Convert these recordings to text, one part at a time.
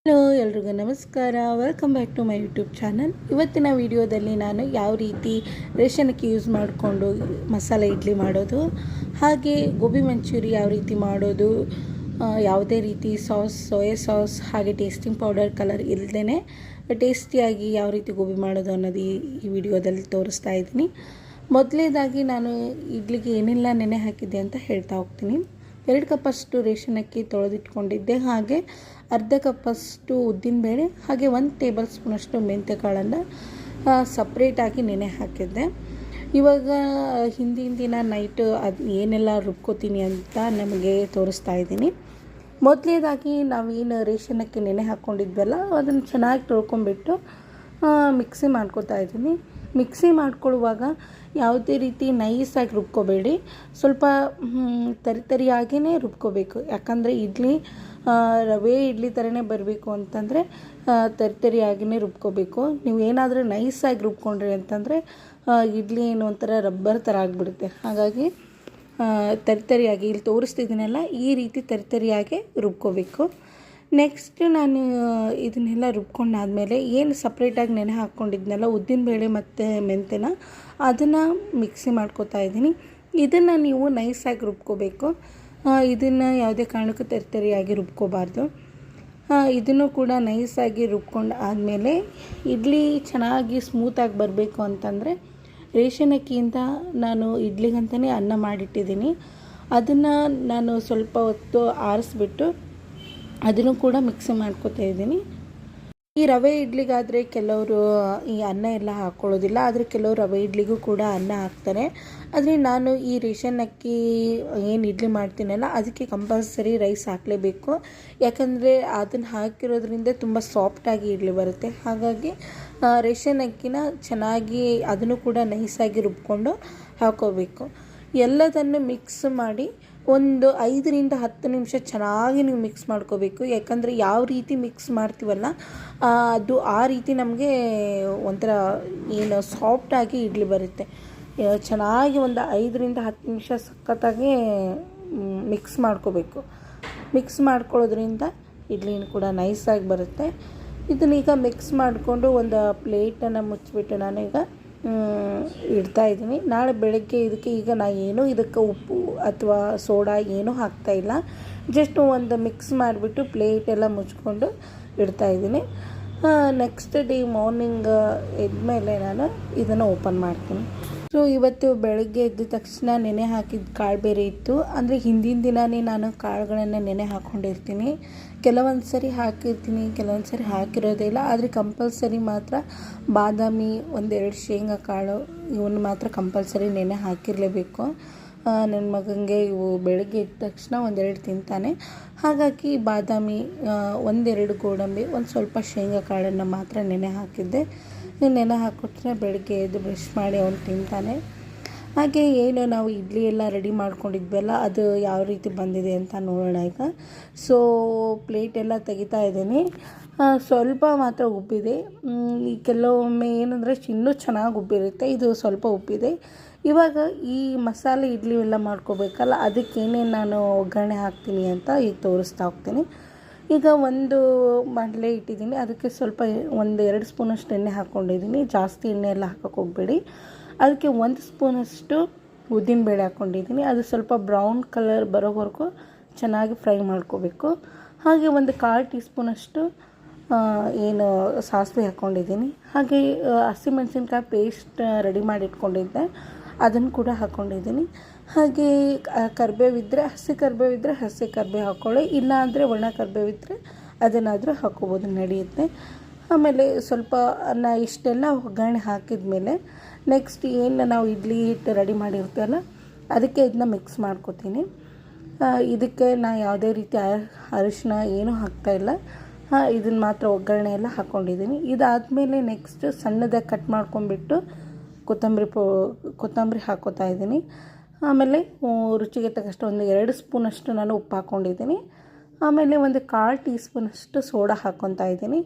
Hello ಎಲ್ರಿಗೂ ನಮಸ್ಕಾರ. Welcome back to my YouTube channel. ಇವತ್ತಿನ ವಿಡಿಯೋದಲ್ಲಿ ನಾನು ಯಾವ ರೀತಿ ರೇಷನ್ ಅಕ್ಕಿ ಯೂಸ್ ಮಾಡಿಕೊಂಡು ಮಸಾಲೆ ಇಡ್ಲಿ ಮಾಡೋದು, ಹಾಗೆ ಗೋಬಿ ಮಂಚೂರಿ ಯಾವ ರೀತಿ ಮಾಡೋದು, ಯಾವುದೇ ರೀತಿ ಸಾಸ್, ಸೋಯಾ ಸಾಸ್ ಹಾಗೆ ಟೇಸ್ಟಿಂಗ್ ಪೌಡರ್ ಕಲರ್ ಇಲ್ಲದೇ ಟೇಸ್ಟಿಯಾಗಿ ಯಾವ ರೀತಿ ಗೋಬಿ ಮಾಡೋದು ಅನ್ನೋದು ಈ ವಿಡಿಯೋದಲ್ಲಿ ತೋರಿಸ್ತಾ ಇದ್ದೀನಿ. ಮೊದಲನೇದಾಗಿ ನಾನು ಇಡ್ಲಿಗೆ ಏನೆಲ್ಲ ನೆನೆ ಹಾಕಿದ್ದೆ ಅಂತ ಹೇಳ್ತಾ ಹೋಗ್ತೀನಿ. 2 ಕಪ್ಪಷ್ಟು ರೇಷನ್ ಅಕ್ಕಿ ತೊಳೆದಿಟ್ಕೊಂಡಿದ್ದೆ, ಹಾಗೆ ಅರ್ಧ ಕಪ್ಪಷ್ಟು ಉದ್ದಿನಬೇಳೆ, ಹಾಗೆ 1 ಟೇಬಲ್ ಸ್ಪೂನಷ್ಟು ಮೆಂತ್ಯಕಾಳನ್ನು ಸಪ್ರೇಟಾಗಿ ನೆನೆ ಹಾಕಿದ್ದೆ. ಇವಾಗ ಹಿಂದಿನ ದಿನ ನೈಟು ಅದು ಏನೆಲ್ಲ ರುಬ್ಕೋತೀನಿ ಅಂತ ನಮಗೆ ತೋರಿಸ್ತಾ ಇದ್ದೀನಿ. ಮೊದಲನೇದಾಗಿ ನಾವೇನು ರೇಷನ್ ಅಕ್ಕಿ ನೆನೆ ಹಾಕ್ಕೊಂಡಿದ್ವಲ್ಲ ಅದನ್ನು ಚೆನ್ನಾಗಿ ತೊಳ್ಕೊಂಬಿಟ್ಟು ಮಿಕ್ಸಿ ಮಾಡ್ಕೊತಾ ಇದ್ದೀನಿ. ಮಿಕ್ಸಿ ಮಾಡ್ಕೊಳ್ಳುವಾಗ ಯಾವುದೇ ರೀತಿ ನೈಸಾಗಿ ರುಬ್ಕೋಬೇಡಿ, ಸ್ವಲ್ಪ ತರಿಯಾಗಿಯೇ ರುಬ್ಕೋಬೇಕು. ಯಾಕಂದರೆ ಇಡ್ಲಿ ರವೆ ಇಡ್ಲಿ ಥರನೇ ಬರಬೇಕು ಅಂತಂದರೆ ತರಿಯಾಗಿಯೇ ರುಬ್ಕೋಬೇಕು. ನೀವು ಏನಾದರೂ ನೈಸಾಗಿ ರುಬ್ಕೊಂಡ್ರಿ ಅಂತಂದರೆ ಇಡ್ಲಿ ಏನೋ ಒಂಥರ ರಬ್ಬರ್ ಥರ ಆಗಿಬಿಡುತ್ತೆ. ಹಾಗಾಗಿ ತರಿಯಾಗಿ ಇಲ್ಲಿ ತೋರಿಸ್ತಿದ್ದೀನಲ್ಲ ಈ ರೀತಿ ತರಿಯಾಗಿ ರುಬ್ಕೋಬೇಕು. ನೆಕ್ಸ್ಟ್ ನಾನು ಇದನ್ನೆಲ್ಲ ರುಬ್ಕೊಂಡಾದಮೇಲೆ ಏನು ಸಪ್ರೇಟಾಗಿ ನೆನೆ ಹಾಕ್ಕೊಂಡಿದ್ನಲ್ಲ ಉದ್ದಿನಬೇಳೆ ಮತ್ತು ಮೆಂತ್ಯನ, ಅದನ್ನು ಮಿಕ್ಸಿ ಮಾಡ್ಕೋತಾ ಇದ್ದೀನಿ. ಇದನ್ನು ನೀವು ನೈಸಾಗಿ ರುಬ್ಕೋಬೇಕು. ಇದನ್ನು ಯಾವುದೇ ಕಾರಣಕ್ಕೂ ತರಿಯಾಗಿ ರುಬ್ಕೋಬಾರ್ದು. ಇದನ್ನು ಕೂಡ ನೈಸಾಗಿ ರುಬ್ಕೊಂಡು ಆದಮೇಲೆ ಇಡ್ಲಿ ಚೆನ್ನಾಗಿ ಸ್ಮೂತಾಗಿ ಬರಬೇಕು ಅಂತಂದರೆ ರೇಷನ್ ಅಕ್ಕಿಯಿಂದ ನಾನು ಇಡ್ಲಿಗಂತಲೇ ಅನ್ನ ಮಾಡಿಟ್ಟಿದ್ದೀನಿ. ಅದನ್ನು ನಾನು ಸ್ವಲ್ಪ ಹೊತ್ತು ಆರಿಸ್ಬಿಟ್ಟು ಅದನ್ನು ಕೂಡ ಮಿಕ್ಸಿ ಮಾಡ್ಕೊತಾ ಇದ್ದೀನಿ. ಈ ರವೆ ಇಡ್ಲಿಗಾದರೆ ಕೆಲವರು ಈ ಅನ್ನ ಎಲ್ಲ ಹಾಕ್ಕೊಳ್ಳೋದಿಲ್ಲ, ಆದರೆ ಕೆಲವರು ರವೆ ಇಡ್ಲಿಗೂ ಕೂಡ ಅನ್ನ ಹಾಕ್ತಾರೆ. ಆದರೆ ನಾನು ಈ ರೇಷನ್ ಅಕ್ಕಿ ಏನು ಇಡ್ಲಿ ಮಾಡ್ತೀನಲ್ಲ ಅದಕ್ಕೆ ಕಂಪಲ್ಸರಿ ರೈಸ್ ಹಾಕಲೇಬೇಕು. ಯಾಕಂದರೆ ಅದನ್ನು ಹಾಕಿರೋದ್ರಿಂದ ತುಂಬ ಸಾಫ್ಟಾಗಿ ಇಡ್ಲಿ ಬರುತ್ತೆ. ಹಾಗಾಗಿ ರೇಷನ್ ಅಕ್ಕಿನ ಚೆನ್ನಾಗಿ ಅದನ್ನು ಕೂಡ ನೈಸಾಗಿ ರುಬ್ಕೊಂಡು ಹಾಕೋಬೇಕು. ಎಲ್ಲದನ್ನು ಮಿಕ್ಸ್ ಮಾಡಿ ಒಂದು 5ರಿಂದ 10 ನಿಮಿಷ ಚೆನ್ನಾಗಿ ನೀವು ಮಿಕ್ಸ್ ಮಾಡ್ಕೋಬೇಕು. ಯಾಕಂದರೆ ಯಾವ ರೀತಿ ಮಿಕ್ಸ್ ಮಾಡ್ತೀವಲ್ಲ ಅದು ಆ ರೀತಿ ನಮಗೆ ಒಂಥರ ಏನು ಸಾಫ್ಟಾಗಿ ಇಡ್ಲಿ ಬರುತ್ತೆ. ಚೆನ್ನಾಗಿ ಒಂದು 5ರಿಂದ 10 ನಿಮಿಷ ಸಖತ್ತಾಗಿ ಮಿಕ್ಸ್ ಮಾಡ್ಕೋಬೇಕು. ಮಿಕ್ಸ್ ಮಾಡ್ಕೊಳ್ಳೋದ್ರಿಂದ ಇಡ್ಲಿನೂ ಕೂಡ ನೈಸಾಗಿ ಬರುತ್ತೆ. ಇದನ್ನೀಗ ಮಿಕ್ಸ್ ಮಾಡಿಕೊಂಡು ಒಂದು ಪ್ಲೇಟನ್ನು ಮುಚ್ಚಿಬಿಟ್ಟು ನಾನೀಗ ಇಡ್ತಾಯಿದ್ದೀನಿ. ನಾಳೆ ಬೆಳಗ್ಗೆ ಇದಕ್ಕೆ ಈಗ ಇದಕ್ಕೆ ಉಪ್ಪು ಅಥವಾ ಸೋಡಾ ಏನೂ ಹಾಕ್ತಾಯಿಲ್ಲ, ಜಸ್ಟ್ ಒಂದು ಮಿಕ್ಸ್ ಮಾಡಿಬಿಟ್ಟು ಪ್ಲೇಟೆಲ್ಲ ಮುಚ್ಕೊಂಡು ಇಡ್ತಾಯಿದ್ದೀನಿ. ನೆಕ್ಸ್ಟ್ ಡೇ ಮಾರ್ನಿಂಗ್ ಎದ್ಮೇಲೆ ನಾನು ಇದನ್ನು ಓಪನ್ ಮಾಡ್ತೀನಿ. ಸೊ ಇವತ್ತು ಬೆಳಗ್ಗೆ ಎದ್ದ ತಕ್ಷಣ ನೆನೆ ಹಾಕಿದ ಕಾಳು ಬೇರೆ ಇತ್ತು. ಅಂದರೆ ಹಿಂದಿನ ದಿನವೇ ನಾನು ಕಾಳುಗಳನ್ನು ನೆನೆ ಹಾಕ್ಕೊಂಡಿರ್ತೀನಿ. ಕೆಲವೊಂದು ಸರಿ ಹಾಕಿರ್ತೀನಿ, ಕೆಲವೊಂದು ಸರಿ ಹಾಕಿರೋದೇ ಇಲ್ಲ. ಆದರೆ ಕಂಪಲ್ಸರಿ ಮಾತ್ರ ಬಾದಾಮಿ, 1-2 ಶೇಂಗಾ ಕಾಳು ಇವನ್ನ ಮಾತ್ರ ಕಂಪಲ್ಸರಿ ನೆನೆ ಹಾಕಿರಲೇಬೇಕು. ನನ್ನ ಮಗನಿಗೆ ಇವು ಬೆಳಗ್ಗೆ ಎದ್ದ ತಕ್ಷಣ 1-2 ತಿಂತಾನೆ. ಹಾಗಾಗಿ ಬಾದಾಮಿ, 1-2 ಗೋಡಂಬಿ, ಒಂದು ಸ್ವಲ್ಪ ಶೇಂಗಾ ಕಾಳನ್ನು ಮಾತ್ರ ನೆನೆ ಹಾಕಿದ್ದೆ. ನೆನೆ ಹಾಕ್ಕೊಟ್ರೆ ಬೆಳಗ್ಗೆ ಎದ್ದು ಬ್ರಷ್ ಮಾಡಿ ಅವನು ತಿಂತಾನೆ. ಹಾಗೆ ಏನು ನಾವು ಇಡ್ಲಿ ಎಲ್ಲ ರೆಡಿ ಮಾಡ್ಕೊಂಡಿದ್ವಲ್ಲ ಅದು ಯಾವ ರೀತಿ ಬಂದಿದೆ ಅಂತ ನೋಡೋಣ ಈಗ. ಸೊ ಪ್ಲೇಟೆಲ್ಲ ತೆಗಿತಾ ಇದ್ದೀನಿ. ಸ್ವಲ್ಪ ಮಾತ್ರ ಉಬ್ಬಿದೆ. ಕೆಲವೊಮ್ಮೆ ಏನಂದರೆ ಇನ್ನೂ ಚೆನ್ನಾಗಿ ಉಬ್ಬಿರುತ್ತೆ, ಇದು ಸ್ವಲ್ಪ ಉಬ್ಬಿದೆ. ಇವಾಗ ಈ ಮಸಾಲೆ ಇಡ್ಲಿ ಎಲ್ಲ ಮಾಡ್ಕೋಬೇಕಲ್ಲ, ಅದಕ್ಕೆ ಏನೇನು ನಾನು ಒಗ್ಗರಣೆ ಹಾಕ್ತೀನಿ ಅಂತ ಈಗ ತೋರಿಸ್ತಾ ಹೋಗ್ತೀನಿ. ಈಗ ಒಂದು ಬಾಣಲೆ ಇಟ್ಟಿದ್ದೀನಿ, ಅದಕ್ಕೆ ಸ್ವಲ್ಪ 1-2 ಸ್ಪೂನಷ್ಟು ಎಣ್ಣೆ ಹಾಕ್ಕೊಂಡಿದ್ದೀನಿ. ಜಾಸ್ತಿ ಎಣ್ಣೆ ಎಲ್ಲ ಹಾಕೋಕ್ಕೆ ಹೋಗಬೇಡಿ. ಅದಕ್ಕೆ 1 ಸ್ಪೂನಷ್ಟು ಉದ್ದಿನಬೇಳೆ ಹಾಕ್ಕೊಂಡಿದ್ದೀನಿ. ಅದು ಸ್ವಲ್ಪ ಬ್ರೌನ್ ಕಲರ್ ಬರೋವರೆಗೂ ಚೆನ್ನಾಗಿ ಫ್ರೈ ಮಾಡ್ಕೋಬೇಕು. ಹಾಗೆ ಒಂದು 1/4 ಟೀ ಸ್ಪೂನಷ್ಟು ಏನು ಸಾಸಿವೆ ಹಾಕ್ಕೊಂಡಿದ್ದೀನಿ. ಹಾಗೆ ಹಸಿಮೆಣಸಿನ್ಕಾಯಿ ಪೇಸ್ಟ್ ರೆಡಿ ಮಾಡಿ ಇಟ್ಕೊಂಡಿದ್ದೆ, ಅದನ್ನು ಕೂಡ ಹಾಕ್ಕೊಂಡಿದ್ದೀನಿ. ಹಾಗೆ ಕರಿಬೇವಿದ್ದರೆ ಹಸಿ ಕರಿಬೇವು ಹಾಕ್ಕೊಳ್ಳಿ, ಇಲ್ಲ ಅಂದರೆ ಒಣ ಕರಿಬೇವಿದ್ದರೆ ಅದನ್ನಾದರೂ ಹಾಕ್ಕೋಬೋದು, ನಡೆಯುತ್ತೆ. ಆಮೇಲೆ ಸ್ವಲ್ಪ ಇಷ್ಟೆಲ್ಲ ಒಗ್ಗರಣೆ ಹಾಕಿದ ಮೇಲೆ ನೆಕ್ಸ್ಟ್ ಏನು ನಾವು ಇಡ್ಲಿ ಹಿಟ್ಟು ರೆಡಿ ಮಾಡಿರ್ತೀವಲ್ಲ ಅದಕ್ಕೆ ಇದನ್ನ ಮಿಕ್ಸ್ ಮಾಡ್ಕೋತೀನಿ. ಇದಕ್ಕೆ ನಾನು ಯಾವುದೇ ರೀತಿ ಅರಿಶಿನ ಏನೂ ಹಾಕ್ತಾಯಿಲ್ಲ. ಇದನ್ನು ಮಾತ್ರ ಒಗ್ಗರಣೆ ಎಲ್ಲ ಹಾಕ್ಕೊಂಡಿದ್ದೀನಿ. ಇದಾದಮೇಲೆ ನೆಕ್ಸ್ಟ್ ಸಣ್ಣದಾಗಿ ಕಟ್ ಮಾಡ್ಕೊಂಡ್ಬಿಟ್ಟು ಕೊತ್ತಂಬರಿ ಹಾಕ್ಕೋತಾ ಇದ್ದೀನಿ. ಆಮೇಲೆ ರುಚಿಗೆ ತಕ್ಕಷ್ಟು 1-2 ಸ್ಪೂನಷ್ಟು ನಾನು ಉಪ್ಪು ಹಾಕ್ಕೊಂಡಿದ್ದೀನಿ. ಆಮೇಲೆ ಒಂದು 1/4 ಟೀ ಸ್ಪೂನಷ್ಟು ಸೋಡಾ ಹಾಕ್ಕೊತಾ ಇದ್ದೀನಿ.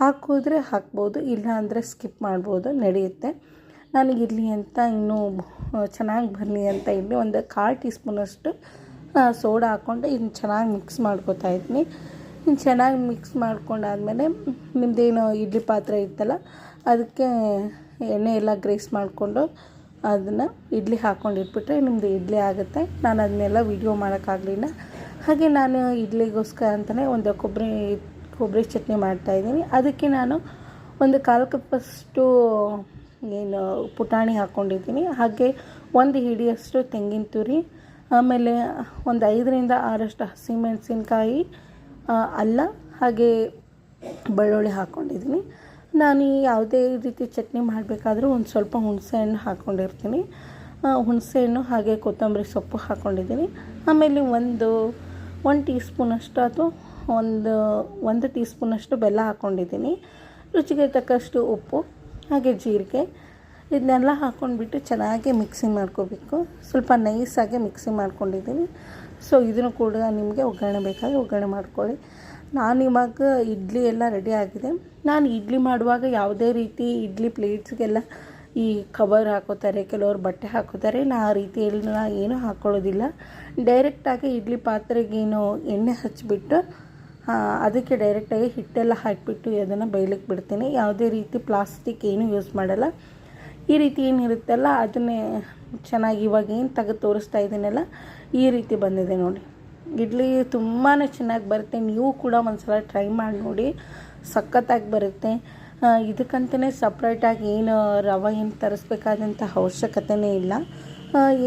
ಹಾಕಿದ್ರೆ ಹಾಕ್ಬೋದು, ಇಲ್ಲ ಅಂದರೆ ಸ್ಕಿಪ್ ಮಾಡ್ಬೋದು, ನಡೆಯುತ್ತೆ. ನನಗೆ ಇರಲಿ ಅಂತ ಇನ್ನೂ ಚೆನ್ನಾಗಿ ಬರಲಿ ಅಂತ ಇಲ್ಲಿ ಒಂದು 1/4 ಟೀ ಸ್ಪೂನಷ್ಟು ಸೋಡಾ ಹಾಕ್ಕೊಂಡು ಇದನ್ನು ಚೆನ್ನಾಗಿ ಮಿಕ್ಸ್ ಮಾಡ್ಕೊತಾ ಇದ್ದೀನಿ. ಇನ್ನು ಚೆನ್ನಾಗಿ ಮಿಕ್ಸ್ ಮಾಡ್ಕೊಂಡಾದ್ಮೇಲೆ ನಿಮ್ಮದೇನು ಇಡ್ಲಿ ಪಾತ್ರೆ ಇತ್ತಲ್ಲ ಅದಕ್ಕೆ ಎಣ್ಣೆ ಎಲ್ಲ ಗ್ರೀಸ್ ಮಾಡಿಕೊಂಡು ಅದನ್ನು ಇಡ್ಲಿ ಹಾಕ್ಕೊಂಡು ಇಟ್ಬಿಟ್ರೆ ನಿಮ್ಮದು ಇಡ್ಲಿ ಆಗುತ್ತೆ. ನಾನು ಅದನ್ನೆಲ್ಲ ವೀಡಿಯೋ ಮಾಡೋಕ್ಕಾಗಲಿಲ್ಲ. ಹಾಗೆ ನಾನು ಇಡ್ಲಿಗೋಸ್ಕರ ಅಂತಲೇ ಒಂದು ಕೊಬ್ಬರಿ ಚಟ್ನಿ ಮಾಡ್ತಾಯಿದ್ದೀನಿ. ಅದಕ್ಕೆ ನಾನು ಒಂದು 1/4 ಕಪ್ಪಷ್ಟು ಏನು ಪುಟಾಣಿ ಹಾಕ್ಕೊಂಡಿದ್ದೀನಿ. ಹಾಗೆ 1 ಹಿಡಿಯಷ್ಟು ತೆಂಗಿನ ತುರಿ, ಆಮೇಲೆ ಒಂದು 5ರಿಂದ 6 ಹಸಿಮೆಣಸಿನ್ಕಾಯಿ, ಅಲ್ಲ ಹಾಗೆ ಬೆಳ್ಳುಳ್ಳಿ ಹಾಕ್ಕೊಂಡಿದ್ದೀನಿ. ನಾನು ಯಾವುದೇ ರೀತಿ ಚಟ್ನಿ ಮಾಡಬೇಕಾದ್ರೂ ಒಂದು ಸ್ವಲ್ಪ ಹುಣಸೆಹಣ್ಣು ಹಾಕ್ಕೊಂಡಿರ್ತೀನಿ. ಹುಣಸೆಹಣ್ಣು ಹಾಗೆ ಕೊತ್ತಂಬರಿ ಸೊಪ್ಪು ಹಾಕ್ಕೊಂಡಿದ್ದೀನಿ. ಆಮೇಲೆ ಒಂದು ಟೀ ಸ್ಪೂನಷ್ಟು ಅಥವಾ ಒಂದು ಟೀ ಸ್ಪೂನಷ್ಟು ಬೆಲ್ಲ ಹಾಕ್ಕೊಂಡಿದ್ದೀನಿ. ರುಚಿಗೆ ತಕ್ಕಷ್ಟು ಉಪ್ಪು ಹಾಗೆ ಜೀರಿಗೆ ಇದನ್ನೆಲ್ಲ ಹಾಕ್ಕೊಂಡ್ಬಿಟ್ಟು ಚೆನ್ನಾಗಿ ಮಿಕ್ಸಿಂಗ್ ಮಾಡ್ಕೋಬೇಕು. ಸ್ವಲ್ಪ ನೈಸಾಗಿ ಮಿಕ್ಸಿಂಗ್ ಮಾಡ್ಕೊಂಡಿದ್ದೀನಿ. ಸೊ ಇದನ್ನು ಕೂಡ ನಿಮಗೆ ಒಗ್ಗರಣೆ ಬೇಕಾದರೆ ಒಗ್ಗರಣೆ ಮಾಡ್ಕೊಳ್ಳಿ. ನಾನಿವಾಗ ಇಡ್ಲಿ ಎಲ್ಲ ರೆಡಿ ಆಗಿದೆ. ನಾನು ಇಡ್ಲಿ ಮಾಡುವಾಗ ಯಾವುದೇ ರೀತಿ ಇಡ್ಲಿ ಪ್ಲೇಟ್ಸ್ಗೆಲ್ಲ ಈ ಕವರ್ ಹಾಕೋತಾರೆ, ಕೆಲವರು ಬಟ್ಟೆ ಹಾಕೋತಾರೆ. ನಾನು ಆ ರೀತಿ ಏನೂ ಹಾಕ್ಕೊಳ್ಳೋದಿಲ್ಲ. ಡೈರೆಕ್ಟಾಗಿ ಇಡ್ಲಿ ಪಾತ್ರೆಗೇನು ಎಣ್ಣೆ ಹಚ್ಚಿಬಿಟ್ಟು ಅದಕ್ಕೆ ಡೈರೆಕ್ಟಾಗಿ ಹಿಟ್ಟೆಲ್ಲ ಹಾಕಿಬಿಟ್ಟು ಅದನ್ನು ಬೇಯಲಿಕ್ಕೆ ಬಿಡ್ತೀನಿ. ಯಾವುದೇ ರೀತಿ ಪ್ಲಾಸ್ಟಿಕ್ ಏನೂ ಯೂಸ್ ಮಾಡಲ್ಲ. ಈ ರೀತಿ ಏನಿರುತ್ತಲ್ಲ ಅದನ್ನೇ ಚೆನ್ನಾಗಿ ಇವಾಗ ಏನು ತೆಗೆದು ತೋರಿಸ್ತಾ ಇದ್ದೀನಲ್ಲ ಈ ರೀತಿ ಬಂದಿದೆ ನೋಡಿ. ಇಡ್ಲಿ ತುಂಬಾ ಚೆನ್ನಾಗಿ ಬರುತ್ತೆ. ನೀವು ಕೂಡ ಒಂದು ಸಲ ಟ್ರೈ ಮಾಡಿ ನೋಡಿ, ಸಖತ್ತಾಗಿ ಬರುತ್ತೆ. ಇದಕ್ಕಂತಲೇ ಸಪ್ರೇಟಾಗಿ ಏನು ರವೆ ಏನು ತರಿಸ್ಬೇಕಾದಂಥ ಅವಶ್ಯಕತೆಯೇ ಇಲ್ಲ.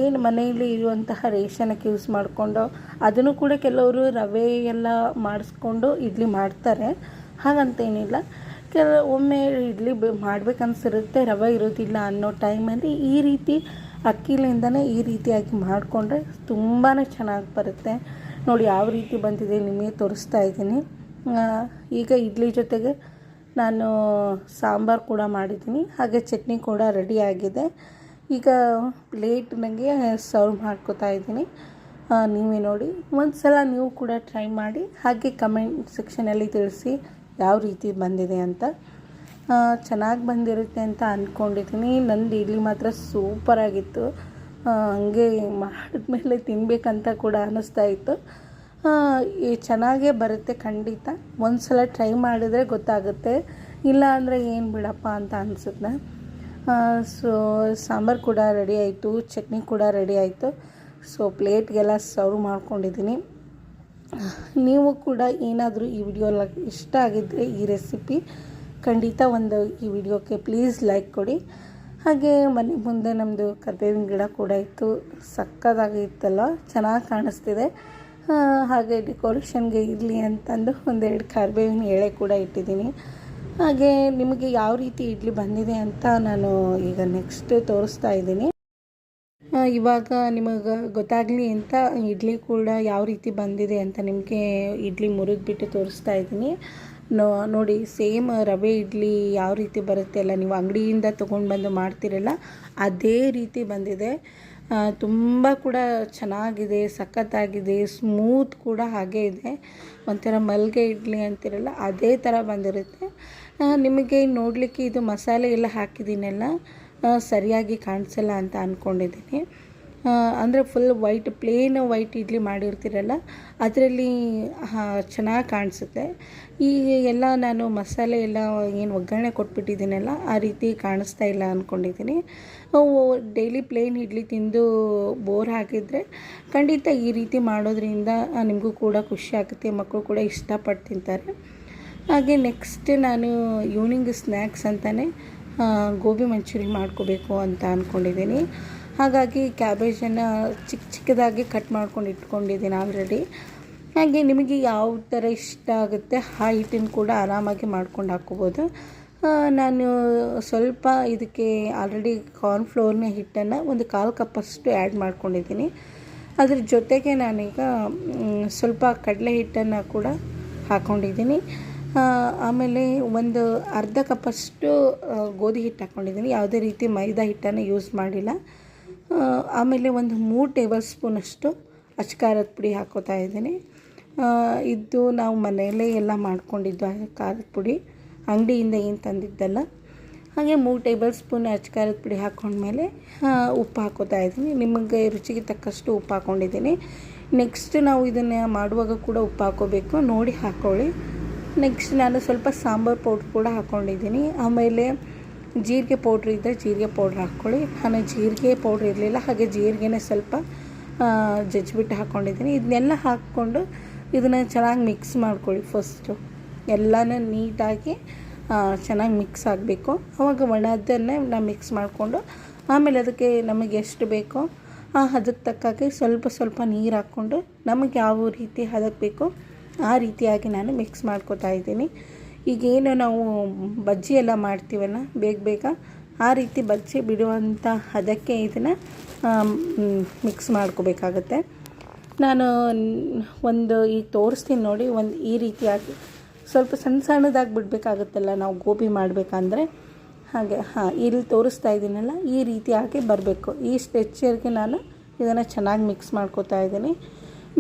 ಏನು ಮನೆಯಲ್ಲಿ ಇರುವಂತಹ ರೇಷನಕ್ಕೆ ಯೂಸ್ ಮಾಡಿಕೊಂಡು ಅದನ್ನು ಕೂಡ ಕೆಲವರು ರವೆ ಎಲ್ಲ ಮಾಡಿಸ್ಕೊಂಡು ಇಡ್ಲಿ ಮಾಡ್ತಾರೆ. ಹಾಗಂತೇನಿಲ್ಲ. ಒಮ್ಮೆ ಇಡ್ಲಿ ಮಾಡ್ಬೇಕನ್ಸಿರುತ್ತೆ, ರವೆ ಇರೋದಿಲ್ಲ ಅನ್ನೋ ಟೈಮಲ್ಲಿ ಈ ರೀತಿ ಅಕ್ಕಿಲಿಂದನೇ ಈ ರೀತಿಯಾಗಿ ಮಾಡಿಕೊಂಡ್ರೆ ತುಂಬಾ ಚೆನ್ನಾಗಿ ಬರುತ್ತೆ. ನೋಡಿ ಯಾವ ರೀತಿ ಬಂದಿದೆ ನಿಮಗೆ ತೋರಿಸ್ತಾ ಇದ್ದೀನಿ. ಈಗ ಇಡ್ಲಿ ಜೊತೆಗೆ ನಾನು ಸಾಂಬಾರು ಕೂಡ ಮಾಡಿದ್ದೀನಿ, ಹಾಗೆ ಚಟ್ನಿ ಕೂಡ ರೆಡಿ ಆಗಿದೆ. ಈಗ ಪ್ಲೇಟ್ನಾಗೆ ಸರ್ವ್ ಮಾಡ್ಕೋತಾ ಇದ್ದೀನಿ. ನೀವೇ ನೋಡಿ, ಒಂದು ಸಲ ನೀವು ಕೂಡ ಟ್ರೈ ಮಾಡಿ. ಹಾಗೆ ಕಮೆಂಟ್ ಸೆಕ್ಷನಲ್ಲಿ ತಿಳಿಸಿ ಯಾವ ರೀತಿ ಬಂದಿದೆ ಅಂತ. ಚೆನ್ನಾಗಿ ಬಂದಿರುತ್ತೆ ಅಂತ ಅಂದ್ಕೊಂಡಿದ್ದೀನಿ. ನಂದು ಇಡ್ಲಿ ಮಾತ್ರ ಸೂಪರಾಗಿತ್ತು. ಹಾಗೆ ಮಾಡಿದ್ಮೇಲೆ ತಿನ್ನಬೇಕಂತ ಕೂಡ ಅನ್ನಿಸ್ತಾ ಇತ್ತು. ಚೆನ್ನಾಗೇ ಬರುತ್ತೆ ಖಂಡಿತ. ಒಂದು ಸಲ ಟ್ರೈ ಮಾಡಿದರೆ ಗೊತ್ತಾಗುತ್ತೆ, ಇಲ್ಲ ಅಂದರೆ ಏನು ಬಿಡಪ್ಪ ಅಂತ ಅನಿಸುತ್ತೆ. ಸೊ ಸಾಂಬಾರು ಕೂಡ ರೆಡಿ ಆಯಿತು, ಚಟ್ನಿ ಕೂಡ ರೆಡಿ ಆಯಿತು. ಸೊ ಪ್ಲೇಟ್ಗೆಲ್ಲ ಸರ್ವ್ ಮಾಡ್ಕೊಂಡಿದ್ದೀನಿ. ನೀವು ಕೂಡ ಏನಾದರೂ ಈ ವಿಡಿಯೋ ಇಷ್ಟ ಆಗಿದ್ದರೆ ಈ ರೆಸಿಪಿ ಖಂಡಿತ ಈ ವಿಡಿಯೋಕ್ಕೆ ಪ್ಲೀಸ್ ಲೈಕ್ ಕೊಡಿ. ಹಾಗೆ ಮನೆ ಮುಂದೆ ನಮ್ಮದು ಕರ್ಬೇವಿನ ಗಿಡ ಕೂಡ ಇತ್ತು, ಸಕ್ಕತ್ತಾಗಿತ್ತಲ್ಲ, ಚೆನ್ನಾಗಿ ಕಾಣಿಸ್ತಿದೆ. ಹಾಗೆ ಡೆಕೋರೇಷನ್ಗೆ ಇರಲಿ ಅಂತಂದು 1-2 ಕರ್ಬೇವಿನ ಎಳೆ ಕೂಡ ಇಟ್ಟಿದ್ದೀನಿ. ಹಾಗೆ ನಿಮಗೆ ಯಾವ ರೀತಿ ಇಡ್ಲಿ ಬಂದಿದೆ ಅಂತ ನಾನು ಈಗ ನೆಕ್ಸ್ಟ್ ತೋರಿಸ್ತಾ ಇದ್ದೀನಿ. ಇವಾಗ ನಿಮಗೆ ಗೊತ್ತಾಗಲಿ ಅಂತ ಇಡ್ಲಿ ಕೂಡ ಯಾವ ರೀತಿ ಬಂದಿದೆ ಅಂತ ನಿಮಗೆ ಇಡ್ಲಿ ಮುರಿದ್ಬಿಟ್ಟು ತೋರಿಸ್ತಾ ಇದ್ದೀನಿ. ನೋಡಿ, ಸೇಮ್ ರವೆ ಇಡ್ಲಿ ಯಾವ ರೀತಿ ಬರುತ್ತೆ ಅಲ್ಲ, ನೀವು ಅಂಗಡಿಯಿಂದ ತೊಗೊಂಡು ಬಂದು ಮಾಡ್ತಿರಲ್ಲ ಅದೇ ರೀತಿ ಬಂದಿದೆ. ತುಂಬ ಕೂಡ ಚೆನ್ನಾಗಿದೆ, ಸಖತ್ತಾಗಿದೆ, ಸ್ಮೂತ್ ಕೂಡ ಹಾಗೇ ಇದೆ. ಒಂಥರ ಮಲ್ಗೆ ಇಡ್ಲಿ ಅಂತಿರಲ್ಲ ಅದೇ ಥರ ಬಂದಿರುತ್ತೆ. ನಿಮಗೆ ನೋಡಲಿಕ್ಕೆ ಇದು ಮಸಾಲೆ ಎಲ್ಲ ಹಾಕಿದ್ದೀನಲ್ಲ ಸರಿಯಾಗಿ ಕಾಣಿಸಲ್ಲ ಅಂತ ಅಂದ್ಕೊಂಡಿದ್ದೀನಿ. ಅಂದರೆ ಫುಲ್ ಪ್ಲೇನ್ ವೈಟ್ ಇಡ್ಲಿ ಮಾಡಿರ್ತೀರಲ್ಲ ಅದರಲ್ಲಿ ಚೆನ್ನಾಗಿ ಕಾಣಿಸುತ್ತೆ. ಈಗ ಎಲ್ಲ ನಾನು ಮಸಾಲೆ ಎಲ್ಲ ಏನು ಒಗ್ಗರಣೆ ಕೊಟ್ಬಿಟ್ಟಿದ್ದೀನಲ್ಲ ಆ ರೀತಿ ಕಾಣಿಸ್ತಾ ಇಲ್ಲ ಅಂದ್ಕೊಂಡಿದ್ದೀನಿ. ಡೈಲಿ ಪ್ಲೇನ್ ಇಡ್ಲಿ ತಿಂದು ಬೋರ್ ಆಗಿದ್ದರೆ ಖಂಡಿತ ಈ ರೀತಿ ಮಾಡೋದ್ರಿಂದ ನಿಮಗೂ ಕೂಡ ಖುಷಿ ಆಗುತ್ತೆ, ಮಕ್ಕಳು ಕೂಡ ಇಷ್ಟಪಟ್ಟು ತಿಂತಾರೆ. ಹಾಗೆ ನೆಕ್ಸ್ಟ್ ನಾನು ಈವ್ನಿಂಗ್ ಸ್ನ್ಯಾಕ್ಸ್ ಅಂತಲೇ ಗೋಬಿ ಮಂಚೂರಿ ಮಾಡ್ಕೋಬೇಕು ಅಂತ ಅಂದ್ಕೊಂಡಿದ್ದೀನಿ. ಹಾಗಾಗಿ ಕ್ಯಾಬೇಜನ್ನು ಚಿಕ್ಕದಾಗಿ ಕಟ್ ಮಾಡ್ಕೊಂಡು ಇಟ್ಕೊಂಡಿದ್ದೀನಿ ಆಲ್ರೆಡಿ. ಹಾಗೆ ನಿಮಗೆ ಯಾವ ಥರ ಇಷ್ಟ ಆಗುತ್ತೆ ಆ ಹಿಟ್ಟನ್ನು ಕೂಡ ಆರಾಮಾಗಿ ಮಾಡ್ಕೊಂಡು ಹಾಕ್ಕೋಬೋದು. ನಾನು ಸ್ವಲ್ಪ ಇದಕ್ಕೆ ಆಲ್ರೆಡಿ ಕಾರ್ನ್ಫ್ಲೋರ್ನ ಹಿಟ್ಟನ್ನು ಒಂದು 1/4 ಕಪ್ಪಷ್ಟು ಆ್ಯಡ್ ಮಾಡ್ಕೊಂಡಿದ್ದೀನಿ. ಅದ್ರ ಜೊತೆಗೆ ನಾನೀಗ ಸ್ವಲ್ಪ ಕಡಲೆ ಹಿಟ್ಟನ್ನು ಕೂಡ ಹಾಕ್ಕೊಂಡಿದ್ದೀನಿ. ಆಮೇಲೆ ಒಂದು ಅರ್ಧ ಕಪ್ಪಷ್ಟು ಗೋಧಿ ಹಿಟ್ಟು ಹಾಕ್ಕೊಂಡಿದ್ದೀನಿ, ಯಾವುದೇ ರೀತಿ ಮೈದಾ ಹಿಟ್ಟನ್ನು ಯೂಸ್ ಮಾಡಿಲ್ಲ. ಆಮೇಲೆ ಒಂದು 3 ಟೇಬಲ್ ಸ್ಪೂನಷ್ಟು ಅಚ್ಕಾರದ ಪುಡಿ ಹಾಕ್ಕೋತಾ ಇದ್ದೀನಿ. ಇದು ನಾವು ಮನೆಯಲ್ಲೇ ಎಲ್ಲ ಮಾಡ್ಕೊಂಡಿದ್ದು ಖಾರದ ಪುಡಿ, ಅಂಗಡಿಯಿಂದ ಏನು ತಂದಿದ್ದಲ್ಲ. ಹಾಗೆ 3 ಟೇಬಲ್ ಸ್ಪೂನ್ ಅಚ್ಕಾರದ ಪುಡಿ ಹಾಕ್ಕೊಂಡ್ಮೇಲೆ ಉಪ್ಪು ಹಾಕ್ಕೋತಾ ಇದ್ದೀನಿ. ನಿಮಗೆ ರುಚಿಗೆ ತಕ್ಕಷ್ಟು ಉಪ್ಪು ಹಾಕ್ಕೊಂಡಿದ್ದೀನಿ. ನೆಕ್ಸ್ಟ್ ನಾವು ಇದನ್ನು ಮಾಡುವಾಗ ಕೂಡ ಉಪ್ಪು ಹಾಕೋಬೇಕು, ನೋಡಿ ಹಾಕ್ಕೊಳ್ಳಿ. ನೆಕ್ಸ್ಟ್ ನಾನು ಸ್ವಲ್ಪ ಸಾಂಬಾರು ಪೌಡ್ರ್ ಕೂಡ ಹಾಕ್ಕೊಂಡಿದ್ದೀನಿ. ಆಮೇಲೆ ಜೀರಿಗೆ ಪೌಡ್ರ್ ಇದ್ದರೆ ಜೀರಿಗೆ ಪೌಡ್ರ್ ಹಾಕ್ಕೊಳ್ಳಿ. ನಾನು ಜೀರಿಗೆ ಪೌಡ್ರ್ ಇರಲಿಲ್ಲ, ಹಾಗೆ ಜೀರಿಗೆನೇ ಸ್ವಲ್ಪ ಜಜ್ಜಿಬಿಟ್ಟು ಹಾಕ್ಕೊಂಡಿದ್ದೀನಿ. ಇದನ್ನೆಲ್ಲ ಹಾಕ್ಕೊಂಡು ಇದನ್ನು ಚೆನ್ನಾಗಿ ಮಿಕ್ಸ್ ಮಾಡ್ಕೊಳ್ಳಿ. ಫಸ್ಟು ಎಲ್ಲನೂ ನೀಟಾಗಿ ಚೆನ್ನಾಗಿ ಮಿಕ್ಸ್ ಆಗಬೇಕು. ಆವಾಗ ಒಣದನ್ನೇ ನಾವು ಮಿಕ್ಸ್ ಮಾಡಿಕೊಂಡು ಆಮೇಲೆ ಅದಕ್ಕೆ ನಮಗೆ ಎಷ್ಟು ಬೇಕೋ ಅದಕ್ಕೆ ತಕ್ಕಾಗೆ ಸ್ವಲ್ಪ ಸ್ವಲ್ಪ ನೀರು ಹಾಕ್ಕೊಂಡು ನಮಗೆ ಯಾವ ರೀತಿ ಹದಕ್ಕೆ ಬೇಕೋ ಆ ರೀತಿಯಾಗಿ ನಾನು ಮಿಕ್ಸ್ ಮಾಡ್ಕೊತಾ ಇದ್ದೀನಿ. ಈಗೇನು ನಾವು ಬಜ್ಜಿ ಎಲ್ಲ ಮಾಡ್ತೀವಲ್ಲ ಬೇಗ ಆ ರೀತಿ ಬಜ್ಜಿ ಬಿಡುವಂಥ ಹದಕ್ಕೆ ಇದನ್ನು ಮಿಕ್ಸ್ ಮಾಡ್ಕೋಬೇಕಾಗತ್ತೆ. ನಾನು ಈಗ ತೋರಿಸ್ತೀನಿ ನೋಡಿ, ಈ ರೀತಿಯಾಗಿ ಸ್ವಲ್ಪ ಸಣ್ಣದಾಗಿ ಬಿಡಬೇಕಾಗುತ್ತಲ್ಲ ನಾವು ಗೋಬಿ ಮಾಡಬೇಕಂದ್ರೆ, ಹಾಗೆ ಇಲ್ಲಿ ತೋರಿಸ್ತಾ ಇದ್ದೀನಲ್ಲ ಈ ರೀತಿಯಾಗಿ ಬರಬೇಕು. ಈ ಸ್ಟ್ರೆಚರ್ಗೆ ನಾನು ಇದನ್ನು ಚೆನ್ನಾಗಿ ಮಿಕ್ಸ್ ಮಾಡ್ಕೋತಾ ಇದ್ದೀನಿ.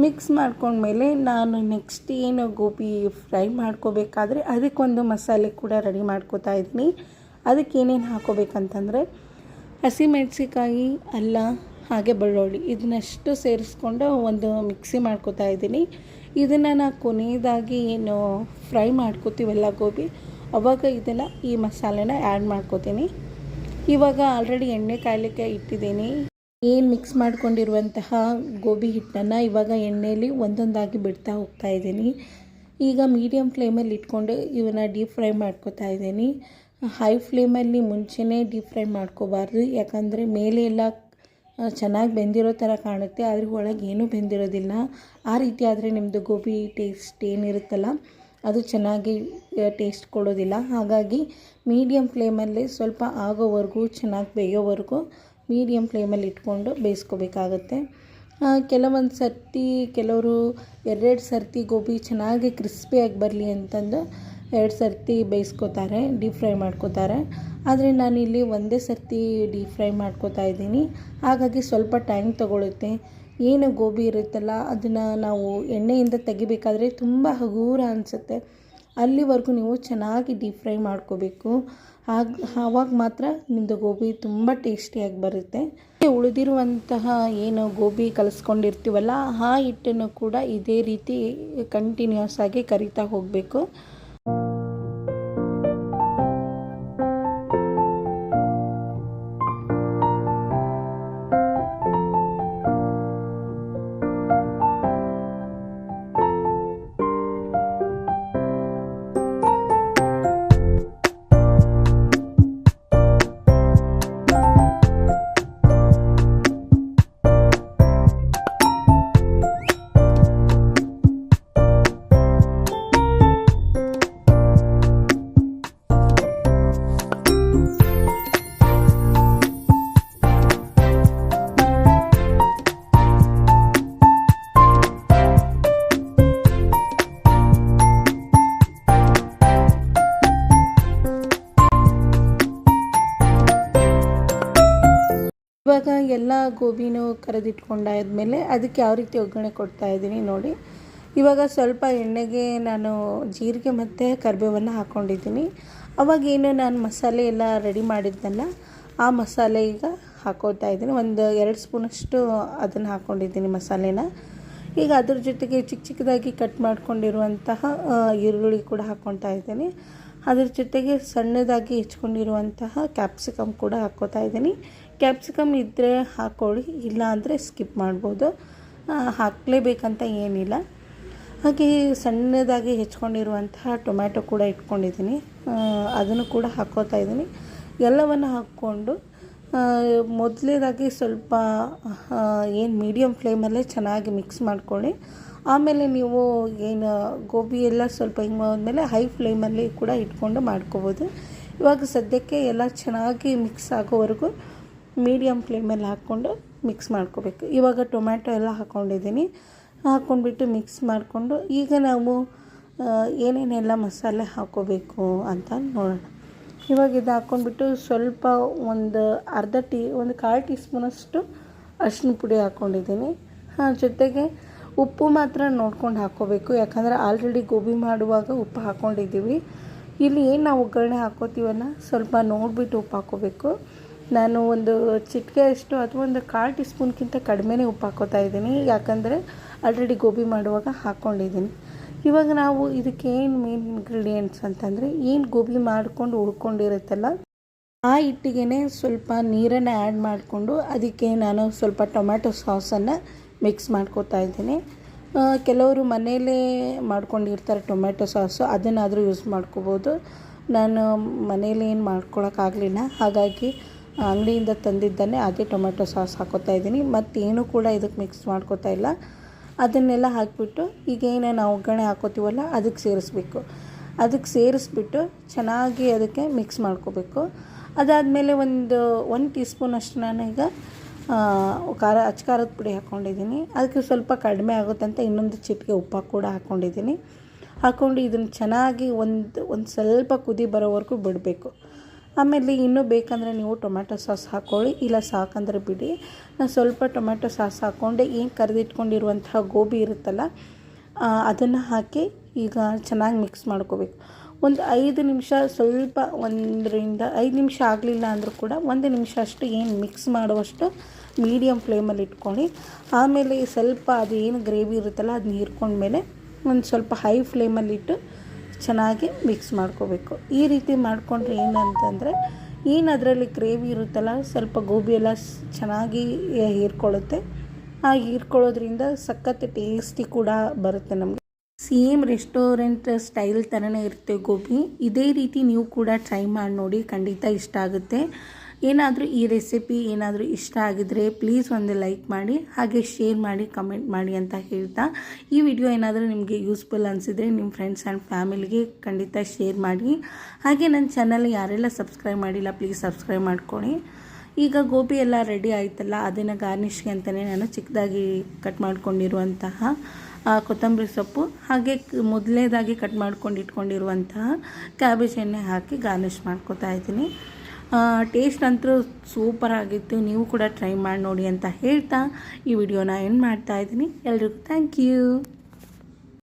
ಮಿಕ್ಸ್ ಮಾಡ್ಕೊಂಡ್ಮೇಲೆ ನಾನು ನೆಕ್ಸ್ಟ್ ಏನು ಗೋಬಿ ಫ್ರೈ ಮಾಡ್ಕೋಬೇಕಾದ್ರೆ ಅದಕ್ಕೊಂದು ಮಸಾಲೆ ಕೂಡ ರೆಡಿ ಮಾಡ್ಕೋತಾ ಇದ್ದೀನಿ. ಅದಕ್ಕೆ ಏನೇನು ಹಾಕೋಬೇಕಂತಂದರೆ ಹಸಿಮೆಣಸಿಕಾಯಿ, ಅಲ್ಲ, ಹಾಗೆ ಬೆಳ್ಳುಳ್ಳಿ ಇದನ್ನಷ್ಟು ಸೇರಿಸ್ಕೊಂಡು ಒಂದು ಮಿಕ್ಸಿ ಮಾಡ್ಕೋತಾ ಇದ್ದೀನಿ. ಇದನ್ನು ನಾನು ಕೊನೆಯದಾಗಿ ಏನು ಫ್ರೈ ಮಾಡ್ಕೋತೀವಲ್ಲ ಗೋಬಿ, ಆವಾಗ ಇದನ್ನು ಈ ಮಸಾಲೆನ ಆ್ಯಡ್ ಮಾಡ್ಕೋತೀನಿ. ಇವಾಗ ಆಲ್ರೆಡಿ ಎಣ್ಣೆ ಕಾಯಲಿಕ್ಕೆ ಇಟ್ಟಿದ್ದೀನಿ. ಏನು ಮಿಕ್ಸ್ ಮಾಡ್ಕೊಂಡಿರುವಂತಹ ಗೋಬಿ ಹಿಟ್ಟನ್ನು ಇವಾಗ ಎಣ್ಣೆಯಲ್ಲಿ ಒಂದೊಂದಾಗಿ ಬಿಡ್ತಾ ಹೋಗ್ತಾ ಇದ್ದೀನಿ. ಈಗ ಮೀಡಿಯಮ್ ಫ್ಲೇಮಲ್ಲಿ ಇಟ್ಕೊಂಡು ಇವನ್ನ ಡೀಪ್ ಫ್ರೈ ಮಾಡ್ಕೋತಾ ಇದ್ದೀನಿ. ಹೈ ಫ್ಲೇಮಲ್ಲಿ ಮುಂಚೆನೇ ಡೀಪ್ ಫ್ರೈ ಮಾಡ್ಕೋಬಾರ್ದು, ಯಾಕಂದರೆ ಮೇಲೆ ಎಲ್ಲ ಚೆನ್ನಾಗಿ ಬೆಂದಿರೋ ಥರ ಕಾಣುತ್ತೆ, ಆದರೆ ಒಳಗೆ ಏನೂ ಬೆಂದಿರೋದಿಲ್ಲ. ಆ ರೀತಿ ಆದರೆ ನಿಮ್ಮದು ಗೋಬಿ ಟೇಸ್ಟ್ ಏನಿರುತ್ತಲ್ಲ ಅದು ಚೆನ್ನಾಗಿ ಟೇಸ್ಟ್ ಕೊಡೋದಿಲ್ಲ. ಹಾಗಾಗಿ ಮೀಡಿಯಮ್ ಫ್ಲೇಮಲ್ಲಿ ಸ್ವಲ್ಪ ಆಗೋವರೆಗೂ ಚೆನ್ನಾಗಿ ಬೇಯೋವರೆಗೂ ಮೀಡಿಯಮ್ ಫ್ಲೇಮಲ್ಲಿ ಇಟ್ಕೊಂಡು ಬೇಯಿಸ್ಕೋಬೇಕಾಗತ್ತೆ. ಕೆಲವೊಂದು ಸರ್ತಿ ಕೆಲವರು 2 ಸರ್ತಿ ಗೋಬಿ ಚೆನ್ನಾಗಿ ಕ್ರಿಸ್ಪಿಯಾಗಿ ಬರಲಿ ಅಂತಂದು 2 ಸರ್ತಿ ಬೇಯಿಸ್ಕೋತಾರೆ, ಡೀಪ್ ಫ್ರೈ ಮಾಡ್ಕೋತಾರೆ. ಆದರೆ ನಾನಿಲ್ಲಿ ಒಂದೇ ಸರ್ತಿ ಡೀಪ್ ಫ್ರೈ ಮಾಡ್ಕೋತಾ ಇದ್ದೀನಿ. ಹಾಗಾಗಿ ಸ್ವಲ್ಪ ಟೈಮ್ ತೊಗೊಳುತ್ತೆ. ಏನು ಗೋಬಿ ಇರುತ್ತಲ್ಲ ಅದನ್ನು ನಾವು ಎಣ್ಣೆಯಿಂದ ತೆಗಿಬೇಕಾದ್ರೆ ತುಂಬ ಹಗೂರ ಅನಿಸುತ್ತೆ. ಅಲ್ಲಿವರೆಗೂ ನೀವು ಚೆನ್ನಾಗಿ ಡೀಪ್ ಫ್ರೈ ಮಾಡ್ಕೋಬೇಕು. ಆವಾಗ ಮಾತ್ರ ನಿಮ್ಮದು ಗೋಬಿ ತುಂಬ ಟೇಸ್ಟಿಯಾಗಿ ಬರುತ್ತೆ. ಉಳಿದಿರುವಂತಹ ಏನು ಗೋಬಿ ಕಲಿಸ್ಕೊಂಡಿರ್ತೀವಲ್ಲ ಆ ಹಿಟ್ಟನ್ನು ಕೂಡ ಇದೇ ರೀತಿ ಕಂಟಿನ್ಯೂಸ್ ಆಗಿ ಕರಿತಾ ಹೋಗಬೇಕು. ಇವಾಗ ಎಲ್ಲ ಗೋಬಿನೂ ಕರೆದಿಟ್ಕೊಂಡಾದ್ಮೇಲೆ ಅದಕ್ಕೆ ಯಾವ ರೀತಿ ಒಗ್ಗರಣೆ ಕೊಡ್ತಾಯಿದ್ದೀನಿ ನೋಡಿ. ಇವಾಗ ಸ್ವಲ್ಪ ಎಣ್ಣೆಗೆ ನಾನು ಜೀರಿಗೆ ಮತ್ತು ಕರಿಬೇವನ್ನು ಹಾಕ್ಕೊಂಡಿದ್ದೀನಿ. ಅವಾಗೇನು ನಾನು ಮಸಾಲೆ ಎಲ್ಲ ರೆಡಿ ಮಾಡಿದ್ನಲ್ಲ ಆ ಮಸಾಲೆ ಈಗ ಹಾಕೋತಾ ಇದ್ದೀನಿ. ಒಂದು 2 ಸ್ಪೂನಷ್ಟು ಅದನ್ನು ಹಾಕ್ಕೊಂಡಿದ್ದೀನಿ ಮಸಾಲೆನ. ಈಗ ಅದ್ರ ಜೊತೆಗೆ ಚಿಕ್ಕದಾಗಿ ಕಟ್ ಮಾಡ್ಕೊಂಡಿರುವಂತಹ ಈರುಳ್ಳಿ ಕೂಡ ಹಾಕ್ಕೊತಾ ಇದ್ದೀನಿ. ಅದ್ರ ಜೊತೆಗೆ ಸಣ್ಣದಾಗಿ ಹೆಚ್ಕೊಂಡಿರುವಂತಹ ಕ್ಯಾಪ್ಸಿಕಮ್ ಕೂಡ ಹಾಕ್ಕೋತಾ ಇದ್ದೀನಿ. ಕ್ಯಾಪ್ಸಿಕಮ್ ಇದ್ದರೆ ಹಾಕ್ಕೊಳ್ಳಿ, ಇಲ್ಲ ಅಂದರೆ ಸ್ಕಿಪ್ ಮಾಡ್ಬೋದು, ಹಾಕಲೇಬೇಕಂತ ಏನಿಲ್ಲ. ಹಾಗೆ ಸಣ್ಣದಾಗಿ ಹೆಚ್ಕೊಂಡಿರುವಂತಹ ಟೊಮ್ಯಾಟೊ ಕೂಡ ಇಟ್ಕೊಂಡಿದ್ದೀನಿ, ಅದನ್ನು ಕೂಡ ಹಾಕ್ಕೋತಾ ಇದ್ದೀನಿ. ಎಲ್ಲವನ್ನು ಹಾಕ್ಕೊಂಡು ಮೊದಲೇದಾಗಿ ಸ್ವಲ್ಪ ಏನು ಮೀಡಿಯಮ್ ಫ್ಲೇಮಲ್ಲೇ ಚೆನ್ನಾಗಿ ಮಿಕ್ಸ್ ಮಾಡ್ಕೊಳ್ಳಿ. ಆಮೇಲೆ ನೀವು ಏನು ಗೋಬಿ ಎಲ್ಲ ಸ್ವಲ್ಪ ಹಿಂಗೆ ಆದಮೇಲೆ ಹೈ ಫ್ಲೇಮಲ್ಲಿ ಕೂಡ ಇಟ್ಕೊಂಡು ಮಾಡ್ಕೋಬೋದು. ಇವಾಗ ಸದ್ಯಕ್ಕೆ ಎಲ್ಲ ಚೆನ್ನಾಗಿ ಮಿಕ್ಸ್ ಆಗೋವರೆಗೂ ಮೀಡಿಯಮ್ ಫ್ಲೇಮಲ್ಲಿ ಹಾಕ್ಕೊಂಡು ಮಿಕ್ಸ್ ಮಾಡ್ಕೋಬೇಕು. ಇವಾಗ ಟೊಮ್ಯಾಟೊ ಎಲ್ಲ ಹಾಕ್ಕೊಂಡಿದ್ದೀನಿ. ಹಾಕ್ಕೊಂಡ್ಬಿಟ್ಟು ಮಿಕ್ಸ್ ಮಾಡಿಕೊಂಡು ಈಗ ನಾವು ಏನೇನೆಲ್ಲ ಮಸಾಲೆ ಹಾಕ್ಕೋಬೇಕು ಅಂತ ನೋಡೋಣ. ಇವಾಗ ಇದು ಹಾಕ್ಕೊಂಡ್ಬಿಟ್ಟು ಸ್ವಲ್ಪ ಒಂದು ಕಾಲು ಟೀ ಸ್ಪೂನಷ್ಟು ಅರಿಶಿನ ಪುಡಿ ಹಾಕ್ಕೊಂಡಿದ್ದೀನಿ. ಜೊತೆಗೆ ಉಪ್ಪು ಮಾತ್ರ ನೋಡ್ಕೊಂಡು ಹಾಕ್ಕೋಬೇಕು, ಯಾಕಂದರೆ ಆಲ್ರೆಡಿ ಗೋಬಿ ಮಾಡುವಾಗ ಉಪ್ಪು ಹಾಕ್ಕೊಂಡಿದ್ದೀವಿ. ಇಲ್ಲಿ ಏನು ನಾವು ಒಗ್ಗರಣೆ ಹಾಕ್ಕೋತೀವಲ್ಲ ಸ್ವಲ್ಪ ನೋಡಿಬಿಟ್ಟು ಉಪ್ಪು ಹಾಕ್ಕೋಬೇಕು. ನಾನು ಒಂದು ಚಿಟಿಕೆ ಅಷ್ಟು ಅಥವಾ ಒಂದು ಕಾಲು ಟೀ ಸ್ಪೂನ್ಗಿಂತ ಕಡಿಮೆನೇ ಉಪ್ಪು ಹಾಕ್ಕೋತಾ ಇದ್ದೀನಿ, ಯಾಕಂದರೆ ಆಲ್ರೆಡಿ ಗೋಬಿ ಮಾಡುವಾಗ ಹಾಕ್ಕೊಂಡಿದ್ದೀನಿ. ಇವಾಗ ನಾವು ಇದಕ್ಕೆ ಏನು ಮೇನ್ ಇಂಗ್ರೀಡಿಯೆಂಟ್ಸ್ ಅಂತಂದರೆ, ಏನು ಗೋಬಿ ಮಾಡ್ಕೊಂಡು ಉಳ್ಕೊಂಡಿರುತ್ತಲ್ಲ ಆ ಹಿಟ್ಟಿಗೆ ಸ್ವಲ್ಪ ನೀರನ್ನು ಆ್ಯಡ್ ಮಾಡಿಕೊಂಡು ಅದಕ್ಕೆ ನಾನು ಸ್ವಲ್ಪ ಟೊಮ್ಯಾಟೊ ಸಾಸನ್ನು ಮಿಕ್ಸ್ ಮಾಡ್ಕೋತಾ ಇದ್ದೀನಿ. ಕೆಲವರು ಮನೆಯಲ್ಲೇ ಮಾಡ್ಕೊಂಡಿರ್ತಾರೆ ಟೊಮ್ಯಾಟೊ ಸಾಸು, ಅದನ್ನಾದರೂ ಯೂಸ್ ಮಾಡ್ಕೋಬೋದು. ನಾನು ಮನೇಲಿ ಏನು ಮಾಡ್ಕೊಳಕ್ಕಾಗಲಿಲ್ಲ, ಹಾಗಾಗಿ ಅಂಗಡಿಯಿಂದ ತಂದಿದ್ದನ್ನೇ ಅದೇ ಟೊಮ್ಯಾಟೊ ಸಾಸ್ ಹಾಕೋತಾ ಇದ್ದೀನಿ. ಮತ್ತೇನು ಕೂಡ ಇದಕ್ಕೆ ಮಿಕ್ಸ್ ಮಾಡ್ಕೋತಾ ಇಲ್ಲ. ಅದನ್ನೆಲ್ಲ ಹಾಕಿಬಿಟ್ಟು ಈಗೇನು ನಾವು ಒಗ್ಗರಣೆ ಹಾಕೋತೀವಲ್ಲ ಅದಕ್ಕೆ ಸೇರಿಸ್ಬಿಟ್ಟು ಚೆನ್ನಾಗಿ ಅದಕ್ಕೆ ಮಿಕ್ಸ್ ಮಾಡ್ಕೋಬೇಕು. ಅದಾದಮೇಲೆ ಒಂದು ಟೀ ಸ್ಪೂನಷ್ಟು ನಾನೀಗ ಖಾರದ ಪುಡಿ ಹಾಕ್ಕೊಂಡಿದ್ದೀನಿ. ಅದಕ್ಕೆ ಸ್ವಲ್ಪ ಕಡಿಮೆ ಆಗುತ್ತೆ ಅಂತ ಇನ್ನೊಂದು ಚಿಟಿಕೆ ಉಪ್ಪು ಕೂಡ ಹಾಕ್ಕೊಂಡು ಇದನ್ನು ಚೆನ್ನಾಗಿ ಒಂದು ಸ್ವಲ್ಪ ಕುದಿ ಬರೋವರೆಗೂ ಬಿಡಬೇಕು. ಆಮೇಲೆ ಇನ್ನೂ ಬೇಕಂದರೆ ನೀವು ಟೊಮ್ಯಾಟೊ ಸಾಸ್ ಹಾಕ್ಕೊಳ್ಳಿ, ಇಲ್ಲ ಸಾಕಂದರೆ ಬಿಡಿ. ನಾನು ಸ್ವಲ್ಪ ಟೊಮ್ಯಾಟೊ ಸಾಸ್ ಹಾಕ್ಕೊಂಡೆ ಏನು ಕರೆದಿಟ್ಕೊಂಡಿರುವಂತಹ ಗೋಬಿ ಇರುತ್ತಲ್ಲ ಅದನ್ನು ಹಾಕಿ ಈಗ ಚೆನ್ನಾಗಿ ಮಿಕ್ಸ್ ಮಾಡ್ಕೋಬೇಕು. ಒಂದು 5 ನಿಮಿಷ, ಸ್ವಲ್ಪ 1-5 ನಿಮಿಷ ಆಗಲಿಲ್ಲ ಅಂದರೂ ಕೂಡ 1 ನಿಮಿಷ ಅಷ್ಟು ಏನು ಮಿಕ್ಸ್ ಮಾಡುವಷ್ಟು ಮೀಡಿಯಮ್ ಫ್ಲೇಮಲ್ಲಿ ಇಟ್ಕೊಂಡು, ಆಮೇಲೆ ಸ್ವಲ್ಪ ಅದು ಏನು ಗ್ರೇವಿ ಇರುತ್ತಲ್ಲ ಅದನ್ನ ಹೀರ್ಕೊಂಡ್ಮೇಲೆ ಒಂದು ಸ್ವಲ್ಪ ಹೈ ಫ್ಲೇಮಲ್ಲಿಟ್ಟು ಚೆನ್ನಾಗಿ ಮಿಕ್ಸ್ ಮಾಡ್ಕೋಬೇಕು. ಈ ರೀತಿ ಮಾಡಿಕೊಂಡ್ರೆ ಏನಂತಂದರೆ, ಏನು ಅದರಲ್ಲಿ ಗ್ರೇವಿ ಇರುತ್ತಲ್ಲ ಸ್ವಲ್ಪ ಗೋಬಿ ಎಲ್ಲ ಚೆನ್ನಾಗಿ ಹೀರ್ಕೊಳ್ಳುತ್ತೆ. ಆ ಹೀರ್ಕೊಳ್ಳೋದ್ರಿಂದ ಸಖತ್ ಟೇಸ್ಟಿ ಕೂಡ ಬರುತ್ತೆ ನಮಗೆ. ಸೇಮ್ ರೆಸ್ಟೋರೆಂಟ್ ಸ್ಟೈಲ್ ಥರನೇ ಇರುತ್ತೆ ಗೋಬಿ. ಇದೇ ರೀತಿ ನೀವು ಕೂಡ ಟ್ರೈ ಮಾಡಿ ನೋಡಿ, ಖಂಡಿತ ಇಷ್ಟ ಆಗುತ್ತೆ. ಏನಾದರೂ ಈ ರೆಸಿಪಿ ಏನಾದರೂ ಇಷ್ಟ ಆಗಿದರೆ ಪ್ಲೀಸ್ ಒಂದು ಲೈಕ್ ಮಾಡಿ, ಹಾಗೆ ಶೇರ್ ಮಾಡಿ, ಕಮೆಂಟ್ ಮಾಡಿ ಅಂತ ಹೇಳ್ತಾ, ಈ ವಿಡಿಯೋ ಏನಾದರೂ ನಿಮಗೆ ಯೂಸ್ಫುಲ್ ಅನಿಸಿದರೆ ನಿಮ್ಮ ಫ್ರೆಂಡ್ಸ್ ಆ್ಯಂಡ್ ಫ್ಯಾಮಿಲಿಗೆ ಖಂಡಿತ ಶೇರ್ ಮಾಡಿ. ಹಾಗೆ ನನ್ನ ಚಾನಲ್ ಯಾರೆಲ್ಲ ಸಬ್ಸ್ಕ್ರೈಬ್ ಮಾಡಿಲ್ಲ ಪ್ಲೀಸ್ ಸಬ್ಸ್ಕ್ರೈಬ್ ಮಾಡ್ಕೊಳ್ಳಿ. ಈಗ ಗೋಬಿ ಎಲ್ಲ ರೆಡಿ ಆಯ್ತಲ್ಲ, ಅದನ್ನು ಗಾರ್ನಿಷ್ಗೆ ಅಂತಲೇ ನಾನು ಚಿಕ್ಕದಾಗಿ ಕಟ್ ಮಾಡ್ಕೊಂಡಿರುವಂತಹ ಕೊತ್ತಂಬರಿ ಸೊಪ್ಪು, ಹಾಗೆ ಮೊದಲನೇದಾಗಿ ಕಟ್ ಮಾಡ್ಕೊಂಡು ಇಟ್ಕೊಂಡಿರುವಂತಹ ಕ್ಯಾಬೇಜ್ ಎಣ್ಣೆ ಹಾಕಿ ಗಾರ್ನಿಷ್ ಮಾಡ್ಕೊತಾ ಇದ್ದೀನಿ. ಟೇಸ್ಟ್ ಅಂತೂ ಸೂಪರ್ ಆಗಿತ್ತು. ನೀವು ಕೂಡ ಟ್ರೈ ಮಾಡಿ ನೋಡಿ ಅಂತ ಹೇಳ್ತಾ ಈ ವಿಡಿಯೋನ ಎಂಡ್ ಮಾಡ್ತಾ ಇದ್ದೀನಿ. ಎಲ್ರಿಗೂ ಥ್ಯಾಂಕ್ ಯು.